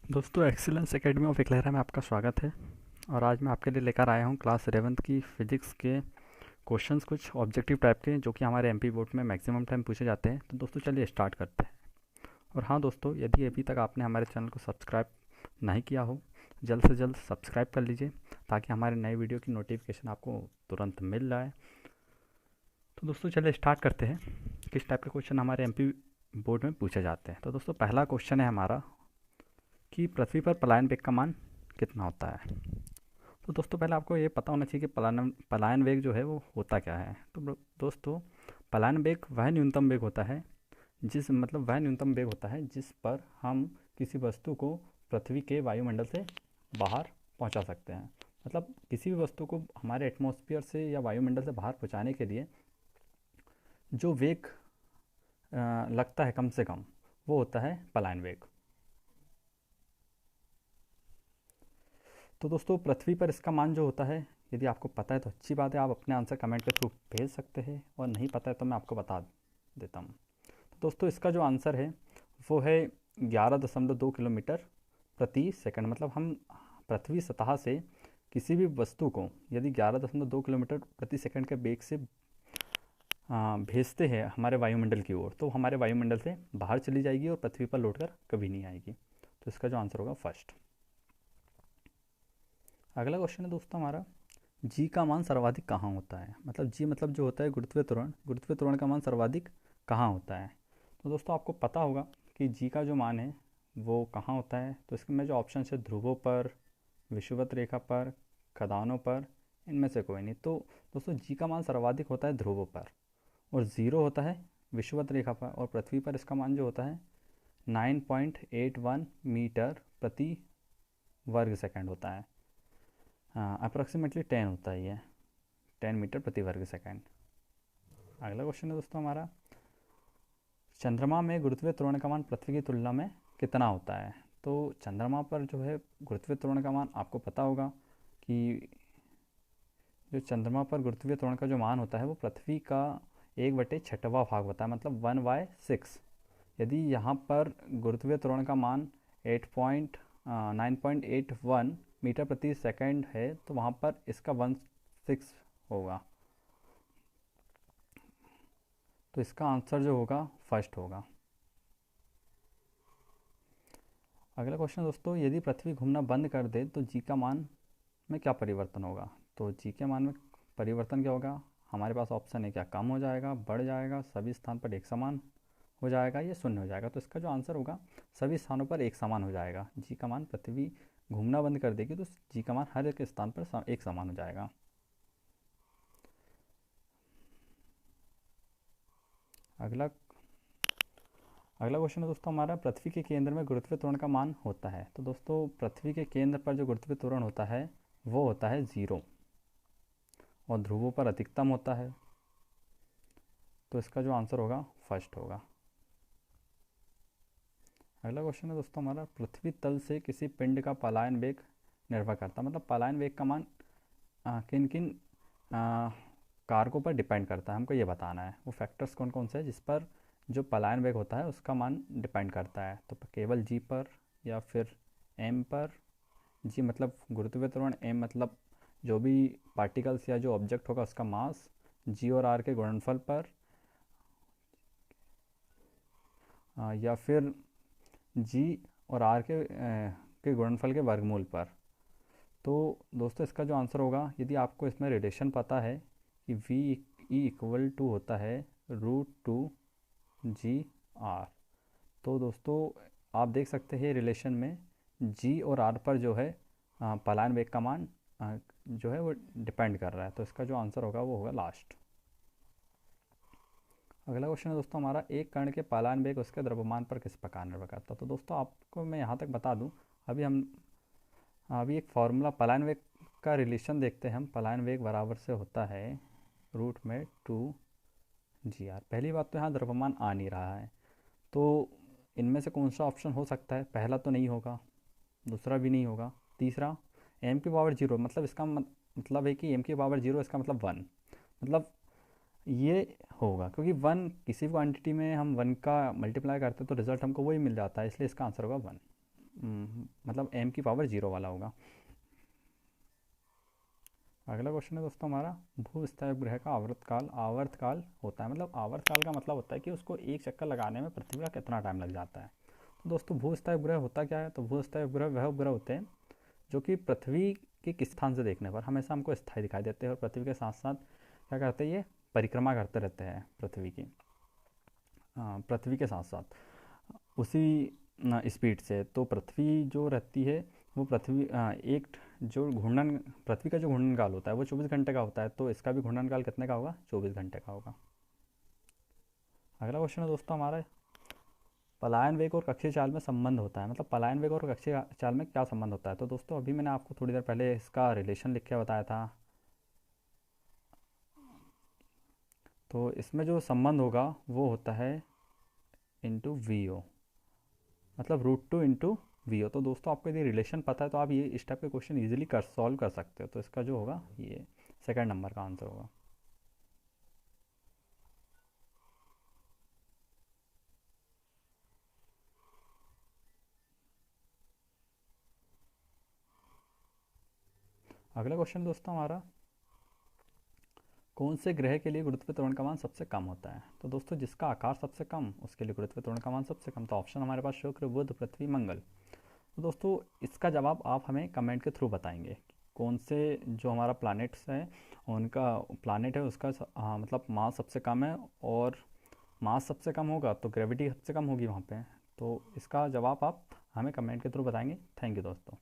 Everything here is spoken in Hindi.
दोस्तों एक्सीलेंस एकेडमी ऑफ एकलहरा में आपका स्वागत है। और आज मैं आपके लिए लेकर आया हूँ क्लास 11th की फिजिक्स के क्वेश्चंस, कुछ ऑब्जेक्टिव टाइप के जो कि हमारे एमपी बोर्ड में मैक्सिमम टाइम पूछे जाते हैं। तो दोस्तों चलिए स्टार्ट करते हैं। और हाँ दोस्तों, यदि अभी तक आपने हमारे चैनल को सब्सक्राइब नहीं किया हो, जल्द से जल्द सब्सक्राइब कर लीजिए ताकि हमारे नए वीडियो की नोटिफिकेशन आपको तुरंत मिल जाए। तो दोस्तों चलिए स्टार्ट करते हैं किस टाइप के क्वेश्चन हमारे एमपी बोर्ड में पूछे जाते हैं। तो दोस्तों पहला क्वेश्चन है हमारा कि पृथ्वी पर पलायन वेग का मान कितना होता है। तो दोस्तों पहले आपको ये पता होना चाहिए कि पलायन पलायन वेग जो है वो होता क्या है। तो दोस्तों पलायन वेग वह न्यूनतम वेग होता है वह न्यूनतम वेग होता है जिस पर हम किसी वस्तु को पृथ्वी के वायुमंडल से बाहर पहुंचा सकते हैं। मतलब किसी भी वस्तु को हमारे एटमॉस्फेयर से या वायुमंडल से बाहर पहुंचाने के लिए जो वेग लगता है कम से कम, वो होता है पलायन वेग। तो दोस्तों पृथ्वी पर इसका मान जो होता है, यदि आपको पता है तो अच्छी बात है, आप अपने आंसर कमेंट के थ्रू भेज सकते हैं, और नहीं पता है तो मैं आपको बता देता हूँ। तो दोस्तों इसका जो आंसर है वो है 11.2 किलोमीटर प्रति सेकंड। मतलब हम पृथ्वी सतह से किसी भी वस्तु को यदि 11.2 किलोमीटर प्रति सेकंड के वेग से भेजते हैं हमारे वायुमंडल की ओर, तो हमारे वायुमंडल से बाहर चली जाएगी और पृथ्वी पर लौटकर कभी नहीं आएगी। तो इसका जो आंसर होगा फर्स्ट। अगला क्वेश्चन है दोस्तों हमारा, जी का मान सर्वाधिक कहाँ होता है। मतलब जी मतलब जो होता है गुरुत्वीय त्वरण, गुरुत्वीय त्वरण का मान सर्वाधिक कहाँ होता है। तो दोस्तों आपको पता होगा कि जी का जो मान है वो कहाँ होता है। तो इसके में जो ऑप्शन है ध्रुवों पर, विषुवत रेखा पर, खदानों पर, इनमें से कोई नहीं। तो दोस्तों जी का मान सर्वाधिक होता है ध्रुवों पर, और ज़ीरो होता है विषुवत रेखा पर, और पृथ्वी पर इसका मान जो होता है 9.81 मीटर प्रति वर्ग सेकंड होता है। हाँ, अप्रॉक्सीमेटली 10 होता है ये, 10 मीटर प्रति वर्ग सेकंड। अगला क्वेश्चन है दोस्तों हमारा, चंद्रमा में गुरुत्वीय त्वरण का मान पृथ्वी की तुलना में कितना होता है। तो चंद्रमा पर जो है गुरुत्वीय त्वरण का मान आपको पता होगा कि जो चंद्रमा पर गुरुत्वीय त्वरण का जो मान होता है वो पृथ्वी का 1/6वां भाग होता है, मतलब 1/6। यदि यहाँ पर गुरुत्वीय त्वरण का मान 9.81 मीटर प्रति सेकंड है, तो वहाँ पर इसका 1/6 होगा। तो इसका आंसर जो होगा फर्स्ट होगा। अगला क्वेश्चन दोस्तों, यदि पृथ्वी घूमना बंद कर दे तो जी का मान में क्या परिवर्तन होगा। तो जी के मान में परिवर्तन क्या होगा, हमारे पास ऑप्शन है क्या, कम हो जाएगा, बढ़ जाएगा, सभी स्थान पर एक समान हो जाएगा, ये शून्य हो जाएगा। तो इसका जो आंसर होगा सभी स्थानों पर एक समान हो जाएगा। जी का मान पृथ्वी घूमना बंद कर देगी तो जी का मान हर एक स्थान पर एक समान हो जाएगा। अगला अगला क्वेश्चन है दोस्तों हमारा, पृथ्वी के केंद्र में गुरुत्वीय त्वरण का मान होता है। तो दोस्तों पृथ्वी के केंद्र पर जो गुरुत्वीय त्वरण होता है वो होता है 0, और ध्रुवों पर अधिकतम होता है। तो इसका जो आंसर होगा फर्स्ट होगा। अगला क्वेश्चन है दोस्तों हमारा, पृथ्वी तल से किसी पिंड का पलायन वेग निर्भर करता है। मतलब पलायन वेग का मान किन किन कारकों पर डिपेंड करता है, हमको ये बताना है। वो फैक्टर्स कौन कौन से हैं जिस पर जो पलायन वेग होता है उसका मान डिपेंड करता है। तो केवल जी पर, या फिर एम पर। जी मतलब गुरुत्वीय त्वरण, एम मतलब जो भी पार्टिकल्स या जो ऑब्जेक्ट होगा उसका मास, जी और आर के गुणनफल पर, या फिर जी और आर के गुणनफल के वर्गमूल पर। तो दोस्तों इसका जो आंसर होगा, यदि आपको इसमें रिलेशन पता है कि वी ई इक्वल टू होता है √2 GR, तो दोस्तों आप देख सकते हैं रिलेशन में जी और आर पर जो है पलायन वेग का मान जो है वो डिपेंड कर रहा है। तो इसका जो आंसर होगा वो होगा लास्ट। अगला क्वेश्चन है दोस्तों हमारा, एक कण के पलायन वेग उसके द्रव्यमान पर किस प्रकार निर्भर करता है। तो दोस्तों आपको मैं यहाँ तक बता दूँ, अभी एक फार्मूला पलायन वेग का रिलेशन देखते हैं हम। पलायन वेग बराबर से होता है √2 GR। पहली बात तो यहाँ द्रव्यमान आ नहीं रहा है, तो इनमें से कौन सा ऑप्शन हो सकता है, पहला तो नहीं होगा, दूसरा भी नहीं होगा, तीसरा एम की पावर जीरो, मतलब इसका मतलब है कि एम की पावर जीरो इसका मतलब 1, मतलब ये होगा, क्योंकि 1 किसी भी क्वांटिटी में हम 1 का मल्टीप्लाई करते हैं तो रिजल्ट हमको वही मिल जाता है, इसलिए इसका आंसर होगा 1। मतलब m की पावर 0 वाला होगा। अगला क्वेश्चन है दोस्तों हमारा, भूस्थायी उपग्रह का आवर्तकाल होता है, मतलब आवर्तकाल का मतलब होता है कि उसको एक चक्कर लगाने में पृथ्वी का कितना टाइम लग जाता है। तो दोस्तों भूस्थायी उपग्रह होता क्या है, तो भूस्थायी उपग्रह वह उपग्रह होते हैं जो कि पृथ्वी के किसी स्थान से देखने पर हमेशा हमको स्थायी दिखाई देते हैं और पृथ्वी के साथ साथ क्या करते हैं, ये परिक्रमा करते रहते हैं पृथ्वी की, पृथ्वी के साथ साथ उसी स्पीड से। तो पृथ्वी जो रहती है वो एक जो घूर्णन पृथ्वी का जो घूर्णन काल होता है वो 24 घंटे का होता है, तो इसका भी घूर्णन काल कितने का होगा, 24 घंटे का होगा। अगला क्वेश्चन है दोस्तों हमारा, पलायन वेग और कक्षीय चाल में संबंध होता है, मतलब पलायन वेग और कक्षीय चाल में क्या संबंध होता है। तो दोस्तों अभी मैंने आपको थोड़ी देर पहले इसका रिलेशन लिख के बताया था। तो इसमें जो संबंध होगा वो होता है इंटू वी ओ, मतलब √2 इंटू वी ओ। तो दोस्तों आपको यदि रिलेशन पता है तो आप ये इस टाइप के क्वेश्चन ईजिली सॉल्व कर सकते हो। तो इसका जो होगा ये सेकंड नंबर का आंसर होगा। अगला क्वेश्चन दोस्तों हमारा, कौन से ग्रह के लिए गुरुत्व त्वरण का मान सबसे कम होता है। तो दोस्तों जिसका आकार सबसे कम उसके लिए गुरुत्व त्वरण का मान सबसे कम। तो ऑप्शन हमारे पास शुक्र, बुध, पृथ्वी, मंगल। तो दोस्तों इसका जवाब आप हमें कमेंट के थ्रू बताएंगे कि कौन से जो हमारा प्लैनेट्स है उनका प्लैनेट है उसका मतलब मास सबसे कम है, और मास सबसे कम होगा तो ग्रेविटी सबसे कम होगी वहाँ पे। तो इसका जवाब आप हमें कमेंट के थ्रू बताएंगे। थैंक यू दोस्तों।